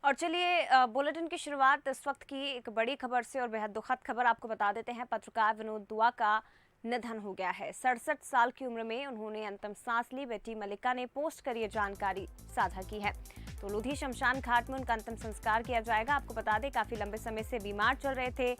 और चलिए बुलेटिन की शुरुआत इस वक्त की एक बड़ी खबर से और बेहद दुखद खबर आपको बता देते हैं। पत्रकार विनोद दुआ का निधन हो गया है। 67 साल की उम्र में उन्होंने अंतिम सांस ली। बेटी मलिका ने पोस्ट कर ये जानकारी साझा की है। तो लोधी शमशान घाट में उनका अंतिम संस्कार किया जाएगा। आपको बता दें काफी लंबे समय से बीमार चल रहे थे,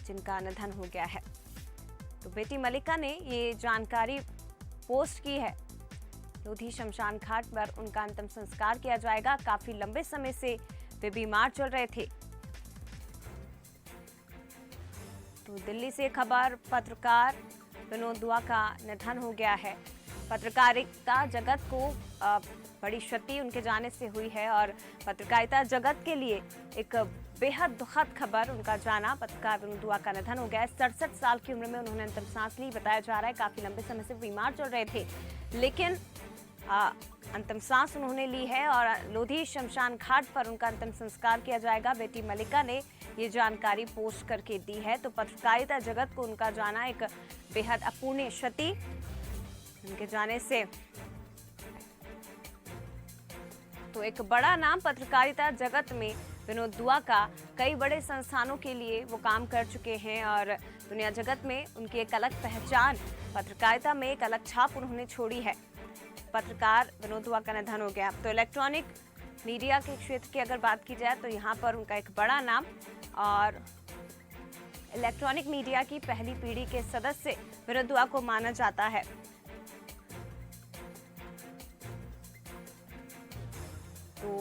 जिनका निधन हो गया है। तो बेटी मलिका ने ये जानकारी पोस्ट की है। लोधी शमशान घाट पर उनका अंतिम संस्कार किया जाएगा। काफी लंबे समय से वे बीमार चल रहे थे। तो दिल्ली से खबर, पत्रकार विनोद दुआ का निधन हो गया है। पत्रकारिता जगत को बड़ी क्षति उनके जाने से हुई है और पत्रकारिता जगत के लिए एक बेहद दुखद खबर, उनका जाना। पत्रकार विनोद दुआ का निधन हो गया है। 67 साल की उम्र में उन्होंने अंतिम सांस ली। बताया जा रहा है काफी लंबे समय से बीमार चल रहे थे, लेकिन अंतिम सांस उन्होंने ली है और लोधी शमशान घाट पर उनका अंतिम संस्कार किया जाएगा। बेटी मलिका ने ये जानकारी पोस्ट करके दी है। तो पत्रकारिता जगत को उनका जाना एक बेहद अपूर्णीय क्षति, उनके जाने से तो एक बड़ा नाम पत्रकारिता जगत में विनोद दुआ का। कई बड़े संस्थानों के लिए वो काम कर चुके हैं और दुनिया जगत में उनकी एक अलग पहचान, पत्रकारिता में एक अलग छाप उन्होंने छोड़ी है। पत्रकार विनोद दुआ का निधन हो गया। तो इलेक्ट्रॉनिक मीडिया के क्षेत्र की अगर बात की जाए तो यहाँ पर उनका एक बड़ा नाम, और इलेक्ट्रॉनिक मीडिया की पहली पीढ़ी के सदस्य विनोद दुआ को माना जाता है। तो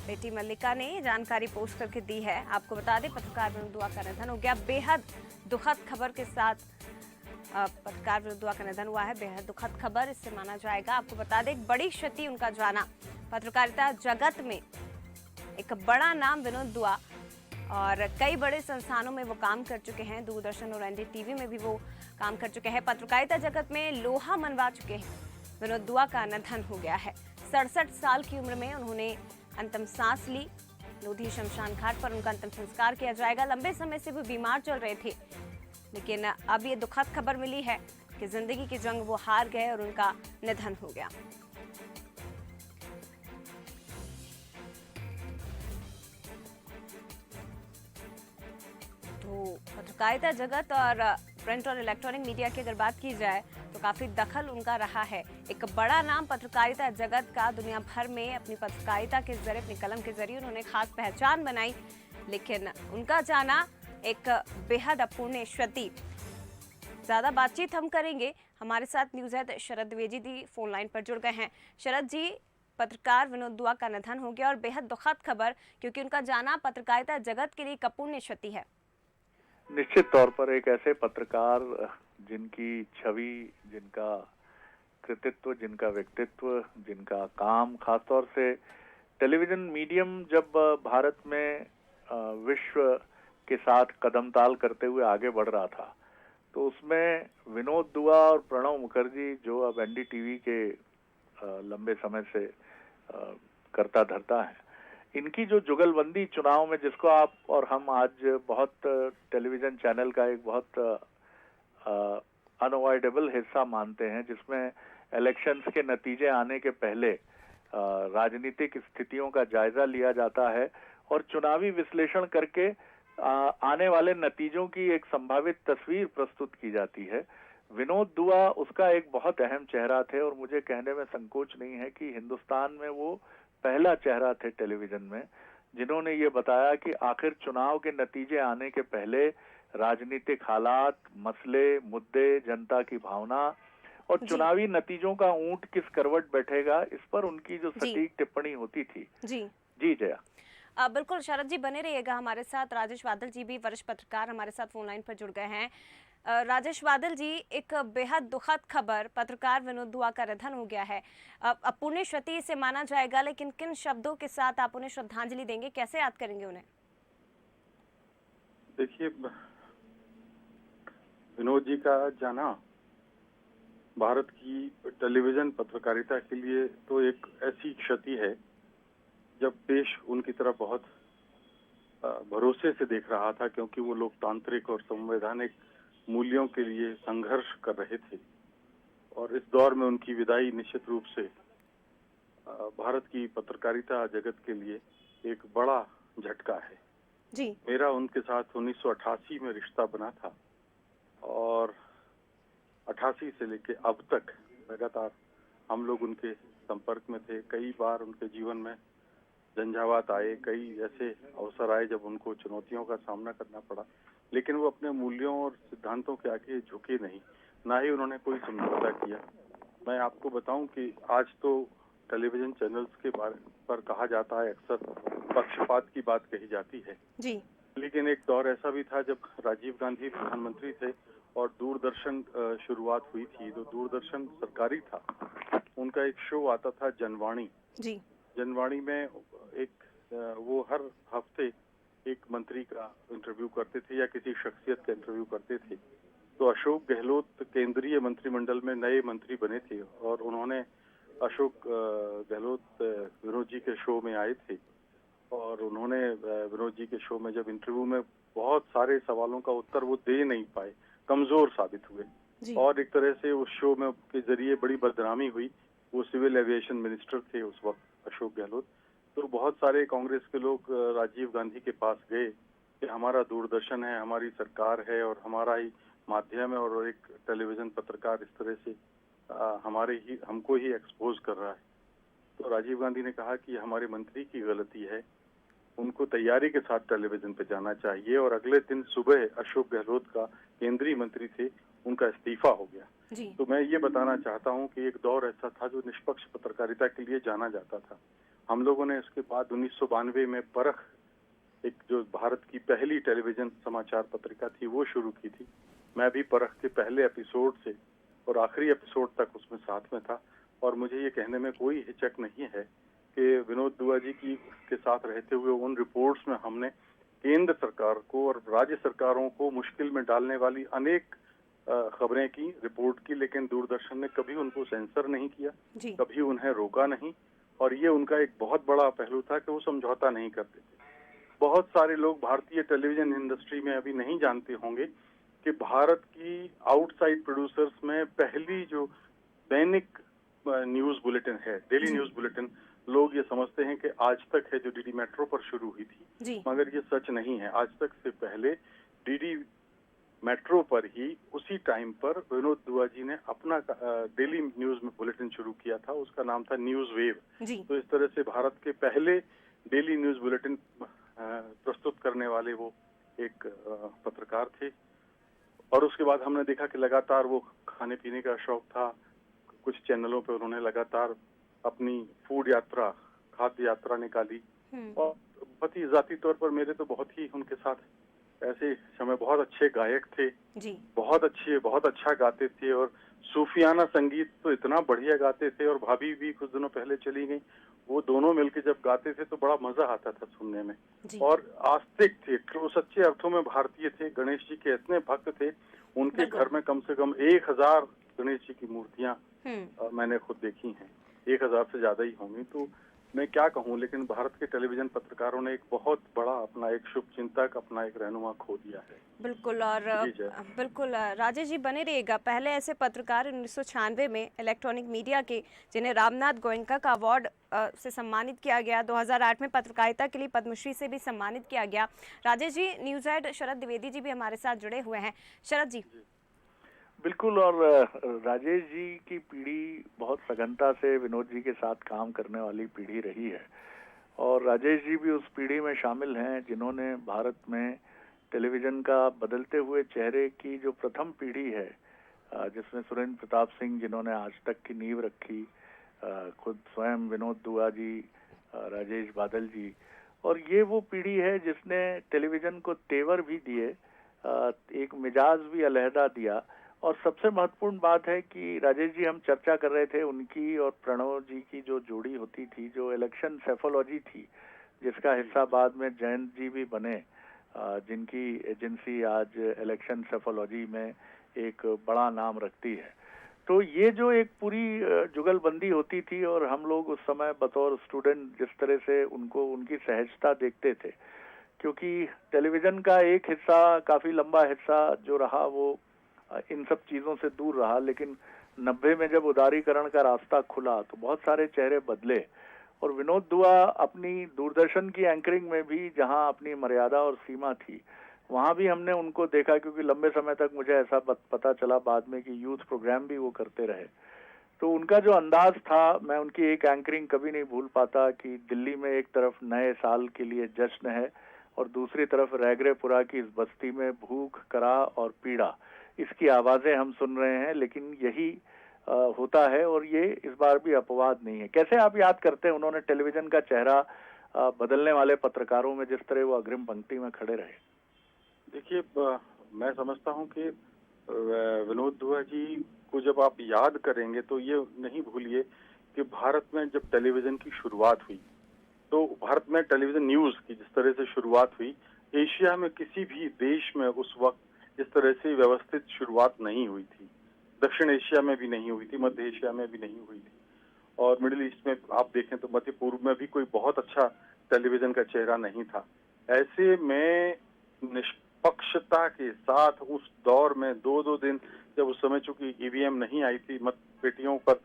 बेटी मल्लिका ने जानकारी पोस्ट करके दी है। आपको बता दें पत्रकार विनोद दुआ का निधन हो गया। बेहद दुखद खबर के साथ पत्रकार विनोद दुआ का निधन हुआ है। बेहद दुखद खबर इससे माना जाएगा। आपको बता दें एक बड़ी क्षति उनका जाना। पत्रकारिता जगत में एक बड़ा नाम विनोद दुआ, और कई बड़े संस्थानों में वो काम कर चुके हैं। दूरदर्शन और एनडीटीवी में भी वो काम कर चुके हैं। पत्रकारिता जगत में लोहा मनवा चुके हैं। विनोद दुआ का निधन हो गया है। 67 साल की उम्र में उन्होंने अंतिम सांस ली। लोधी शमशान घाट पर उनका अंतिम संस्कार किया जाएगा। लंबे समय से वो बीमार चल रहे थे, लेकिन अब ये दुखद खबर मिली है कि जिंदगी की जंग वो हार गए और उनका निधन हो गया। तो पत्रकारिता जगत और प्रिंट और इलेक्ट्रॉनिक मीडिया की अगर बात की जाए तो काफी दखल उनका रहा है। एक बड़ा नाम पत्रकारिता जगत का। दुनिया भर में अपनी पत्रकारिता के जरिए, अपनी कलम के जरिए उन्होंने खास पहचान बनाई, लेकिन उनका जाना एक बेहद अपूर्णीय क्षति। ज्यादा बातचीत हम करेंगे। हमारे साथ न्यूज हेड शरद द्विवेदी जी फोन लाइन पर जुड़ गए हैं। शरद जी, पत्रकार विनोद दुआ का निधन हो गया और बेहद दुखद खबर, क्योंकि उनका जाना पत्रकारिता जगत के लिए एक अपूर्णीय क्षति है। निश्चित तौर पर एक ऐसे पत्रकार जिनकी छवि, जिनका कृतित्व, जिनका व्यक्तित्व, जिनका काम, खासतौर से टेलीविजन मीडियम जब भारत में विश्व के साथ कदमताल करते हुए आगे बढ़ रहा था, तो उसमें विनोद दुआ और प्रणव मुखर्जी, जो अब एनडीटीवी के लंबे समय से करता धरता है, इनकी जो जुगलबंदी चुनाव में, जिसको आप और हम आज बहुत टेलीविजन चैनल का एक बहुत अनअवॉइडेबल हिस्सा मानते हैं, जिसमें इलेक्शंस के नतीजे आने के पहले राजनीतिक स्थितियों का जायजा लिया जाता है और चुनावी विश्लेषण करके आने वाले नतीजों की एक संभावित तस्वीर प्रस्तुत की जाती है। विनोद दुआ उसका एक बहुत अहम चेहरा थे और मुझे कहने में संकोच नहीं है कि हिंदुस्तान में वो पहला चेहरा थे टेलीविजन में, जिन्होंने ये बताया कि आखिर चुनाव के नतीजे आने के पहले राजनीतिक हालात, मसले, मुद्दे, जनता की भावना और चुनावी नतीजों का ऊंट किस करवट बैठेगा, इस पर उनकी जो सटीक टिप्पणी होती थी। जी जया। बिल्कुल शरद जी, बने रहिएगा हमारे साथ। राजेश बादल जी भी वरिष्ठ पत्रकार हमारे साथ फोन लाइन पर जुड़ गए हैं। राजेश बादल जी, एक बेहद दुखद खबर, पत्रकार विनोद दुआ का निधन हो गया है। अपूर्णीय क्षति इसे माना जाएगा, लेकिन किन शब्दों के साथ आप उन्हें श्रद्धांजलि देंगे, कैसे याद करेंगे उन्हें? देखिए, विनोद जी का जाना भारत की टेलीविजन पत्रकारिता के लिए तो एक ऐसी क्षति है, जब देश उनकी तरफ बहुत भरोसे से देख रहा था, क्योंकि वो लोकतांत्रिक और संवैधानिक मूल्यों के लिए संघर्ष कर रहे थे। और इस दौर में उनकी विदाई निश्चित रूप से भारत की पत्रकारिता जगत के लिए एक बड़ा झटका है। जी। मेरा उनके साथ 1988 में रिश्ता बना था और 88 से लेके अब तक लगातार हम लोग उनके संपर्क में थे। कई बार उनके जीवन में झंझावात आए, कई ऐसे अवसर आए जब उनको चुनौतियों का सामना करना पड़ा, लेकिन वो अपने मूल्यों और सिद्धांतों के आगे झुके नहीं, ना ही उन्होंने कोई समझौता किया। मैं आपको बताऊं कि आज तो टेलीविजन चैनल्स के बारे पर कहा जाता है, अक्सर पक्षपात की बात कही जाती है जी। लेकिन एक दौर ऐसा भी था जब राजीव गांधी प्रधानमंत्री थे और दूरदर्शन शुरुआत हुई थी, तो दूरदर्शन सरकारी था। उनका एक शो आता था जनवाणी। जी। जनवाणी में वो हर हफ्ते एक मंत्री का इंटरव्यू करते थे या किसी शख्सियत का इंटरव्यू करते थे। तो अशोक गहलोत केंद्रीय मंत्रिमंडल में नए मंत्री बने थे और उन्होंने अशोक गहलोत विनोद जी के शो में आए थे और उन्होंने विनोद जी के शो में जब इंटरव्यू में बहुत सारे सवालों का उत्तर वो दे नहीं पाए, कमजोर साबित हुए और एक तरह से उस शो में के जरिए बड़ी बदनामी हुई। वो सिविल एविएशन मिनिस्टर थे उस वक्त अशोक गहलोत। तो बहुत सारे कांग्रेस के लोग राजीव गांधी के पास गए कि हमारा दूरदर्शन है, हमारी सरकार है और हमारा ही माध्यम है और एक टेलीविजन पत्रकार इस तरह से हमको ही एक्सपोज कर रहा है। तो राजीव गांधी ने कहा कि हमारे मंत्री की गलती है, उनको तैयारी के साथ टेलीविजन पे जाना चाहिए और अगले दिन सुबह अशोक गहलोत का केंद्रीय मंत्री थे, उनका इस्तीफा हो गया। जी। तो मैं ये बताना चाहता हूँ कि एक दौर ऐसा था जो निष्पक्ष पत्रकारिता के लिए जाना जाता था। हम लोगों ने इसके बाद 1992 में परख, एक जो भारत की पहली टेलीविजन समाचार पत्रिका थी, वो शुरू की थी। मैं भी परख के पहले एपिसोड से और आखिरी एपिसोड तक उसमें साथ में था और मुझे ये कहने में कोई हिचक नहीं है कि विनोद दुआ जी के साथ रहते हुए उन रिपोर्ट्स में हमने केंद्र सरकार को और राज्य सरकारों को मुश्किल में डालने वाली अनेक खबरें की, रिपोर्ट की, लेकिन दूरदर्शन ने कभी उनको सेंसर नहीं किया, कभी उन्हें रोका नहीं और ये उनका एक बहुत बड़ा पहलू था कि वो समझौता नहीं करते थे। बहुत सारे लोग भारतीय टेलीविजन इंडस्ट्री में अभी नहीं जानते होंगे कि भारत की आउटसाइड प्रोड्यूसर्स में पहली जो दैनिक न्यूज बुलेटिन है, डेली न्यूज बुलेटिन, लोग ये समझते हैं कि आज तक है जो डीडी मेट्रो पर शुरू हुई थी, मगर ये सच नहीं है। आज तक से पहले डीडी मेट्रो पर ही उसी टाइम पर विनोद दुआ जी ने अपना डेली न्यूज में बुलेटिन शुरू किया था, उसका नाम था न्यूज वेव। तो इस तरह से भारत के पहले डेली न्यूज बुलेटिन प्रस्तुत करने वाले वो एक पत्रकार थे और उसके बाद हमने देखा कि लगातार वो खाने पीने का शौक था। कुछ चैनलों पे उन्होंने लगातार अपनी फूड यात्रा, खाद्य यात्रा निकाली और बहुत ही जाती तौर पर मेरे तो बहुत ही उनके साथ ऐसे समय, बहुत अच्छे गायक थे, बहुत अच्छा गाते थे और सूफियाना संगीत तो इतना बढ़िया गाते थे और भाभी भी कुछ दिनों पहले चली गई, वो दोनों मिलकर जब गाते थे तो बड़ा मजा आता था सुनने में और आस्तिक थे, तो सच्चे अर्थों में भारतीय थे। गणेश जी के इतने भक्त थे, उनके घर में कम से कम 1000 गणेश जी की मूर्तियां मैंने खुद देखी हैं, 1000 से ज्यादा ही होंगी। तो मैं क्या कहूँ, लेकिन भारत के टेलीविजन पत्रकारों ने एक बहुत बड़ा अपना एक शुभ चिंतक, अपना एक रहनुमा खो दिया है। बिल्कुल। और बिल्कुल राजेश जी बने रहिएगा। पहले ऐसे पत्रकार 1996 में इलेक्ट्रॉनिक मीडिया के, जिन्हें रामनाथ गोयनका का अवार्ड से सम्मानित किया गया, 2008 में पत्रकारिता के लिए पद्मश्री से भी सम्मानित किया गया। राजेश जी, न्यूज हेड शरद द्विवेदी जी भी हमारे साथ जुड़े हुए हैं। शरद जी। बिल्कुल, और राजेश जी की पीढ़ी बहुत सघनता से विनोद जी के साथ काम करने वाली पीढ़ी रही है और राजेश जी भी उस पीढ़ी में शामिल हैं जिन्होंने भारत में टेलीविजन का बदलते हुए चेहरे की जो प्रथम पीढ़ी है, जिसमें सुरेंद्र प्रताप सिंह जिन्होंने आज तक की नींव रखी, खुद स्वयं विनोद दुआ जी, राजेश बादल जी, और ये वो पीढ़ी है जिसने टेलीविजन को तेवर भी दिए, एक मिजाज भी अलहदा दिया। और सबसे महत्वपूर्ण बात है कि राजेश जी, हम चर्चा कर रहे थे उनकी और प्रणव जी की जो जोड़ी होती थी, जो इलेक्शन सेफोलॉजी थी, जिसका हिस्सा बाद में जयंत जी भी बने, जिनकी एजेंसी आज इलेक्शन सेफोलॉजी में एक बड़ा नाम रखती है। तो ये जो एक पूरी जुगलबंदी होती थी और हम लोग उस समय बतौर स्टूडेंट जिस तरह से उनको, उनकी सहजता देखते थे, क्योंकि टेलीविजन का एक हिस्सा, काफी लंबा हिस्सा जो रहा, वो इन सब चीजों से दूर रहा, लेकिन 90 में जब उदारीकरण का रास्ता खुला तो बहुत सारे चेहरे बदले और विनोद दुआ अपनी दूरदर्शन की एंकरिंग में भी जहां अपनी मर्यादा और सीमा थी, वहां भी हमने उनको देखा, क्योंकि लंबे समय तक मुझे ऐसा पता चला बाद में कि यूथ प्रोग्राम भी वो करते रहे। तो उनका जो अंदाज था, मैं उनकी एक एंकरिंग कभी नहीं भूल पाता कि दिल्ली में एक तरफ नए साल के लिए जश्न है और दूसरी तरफ रैगरेपुरा की इस बस्ती में भूख, कराह और पीड़ा, इसकी आवाजें हम सुन रहे हैं। लेकिन यही होता है और ये इस बार भी अपवाद नहीं है। कैसे आप याद करते हैं उन्होंने टेलीविजन का चेहरा बदलने वाले पत्रकारों में जिस तरह वो अग्रिम पंक्ति में खड़े रहे? देखिए, मैं समझता हूं कि विनोद दुआ जी को जब आप याद करेंगे तो ये नहीं भूलिए कि भारत में जब टेलीविजन की शुरुआत हुई, तो भारत में टेलीविजन न्यूज की जिस तरह से शुरुआत हुई, एशिया में किसी भी देश में उस वक्त इस तरह से व्यवस्थित शुरुआत नहीं हुई थी। दक्षिण एशिया में भी नहीं हुई थी, मध्य एशिया में भी नहीं हुई थी, और मिडिल ईस्ट में आप देखें तो मध्य पूर्व में भी कोई बहुत अच्छा टेलीविजन का चेहरा नहीं था। ऐसे में निष्पक्षता के साथ उस दौर में 2-2 दिन, जब उस समय चूंकि ईवीएम नहीं आई थी, मत पेटियों पर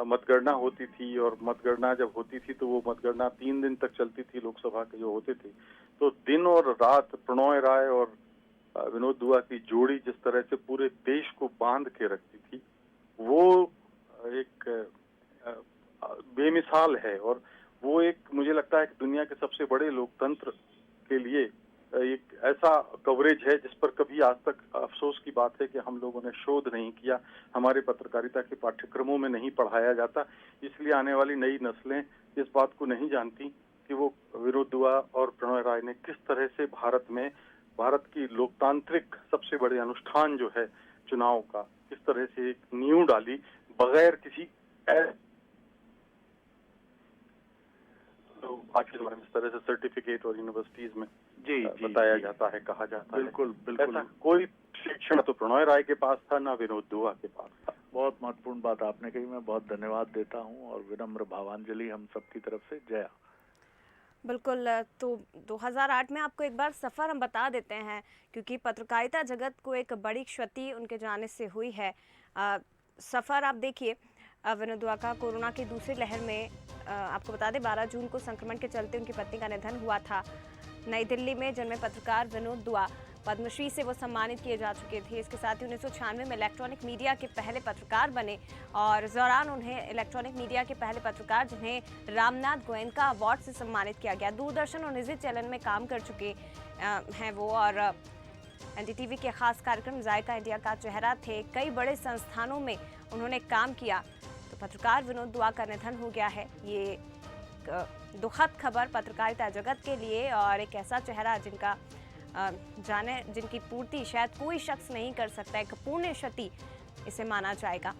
मतगणना होती थी, और मतगणना जब होती थी तो वो मतगणना 3 दिन तक चलती थी, लोकसभा के जो होते थे। तो दिन और रात प्रणॉय राय और विनोद दुआ की जोड़ी जिस तरह से पूरे देश को बांध के रखती थी, वो एक बेमिसाल है। और वो एक, मुझे लगता है कि दुनिया के सबसे बड़े लोकतंत्र के लिए एक ऐसा कवरेज है जिस पर कभी आज तक अफसोस की बात है कि हम लोगों ने शोध नहीं किया, हमारे पत्रकारिता के पाठ्यक्रमों में नहीं पढ़ाया जाता। इसलिए आने वाली नई नस्लें इस बात को नहीं जानती कि वो विनोद दुआ और प्रणॉय राय ने किस तरह से भारत की लोकतांत्रिक सबसे बड़े अनुष्ठान जो है चुनाव का, किस तरह से एक नींव डाली बगैर किसी तो आज के बारे में इस तरह से सर्टिफिकेट और यूनिवर्सिटीज में बताया जाता है, कहा जाता है। बिल्कुल बिल्कुल। ऐसा कोई शिक्षण तो प्रणॉय राय के पास था, ना विनोद दुआ के पास था। बहुत महत्वपूर्ण बात आपने कही, मैं बहुत धन्यवाद देता हूं और विनम्र भावांजलि हम सबकी तरफ से। जया। बिल्कुल। तो 2008 में आपको एक बार सफ़र हम बता देते हैं, क्योंकि पत्रकारिता जगत को एक बड़ी क्षति उनके जाने से हुई है। सफ़र आप देखिए, विनोद दुआ का कोरोना की दूसरी लहर में आपको बता दें 12 जून को संक्रमण के चलते उनकी पत्नी का निधन हुआ था। नई दिल्ली में जन्मे पत्रकार विनोद दुआ पद्मश्री से वो सम्मानित किए जा चुके थे। इसके साथ ही 1996 में इलेक्ट्रॉनिक मीडिया के पहले पत्रकार बने, और इस दौरान उन्हें इलेक्ट्रॉनिक मीडिया के पहले पत्रकार जिन्हें रामनाथ गोयनका अवार्ड से सम्मानित किया गया। दूरदर्शन और निजी चैनल में काम कर चुके हैं वो, और एनडीटीवी के खास कार्यक्रम जायका इंडिया का चेहरा थे। कई बड़े संस्थानों में उन्होंने काम किया। तो पत्रकार विनोद दुआ का निधन हो गया है। ये दुखद खबर पत्रकारिता जगत के लिए, और एक ऐसा चेहरा जिनकी पूर्ति शायद कोई शख्स नहीं कर सकता, एक पुण्य क्षति इसे माना जाएगा।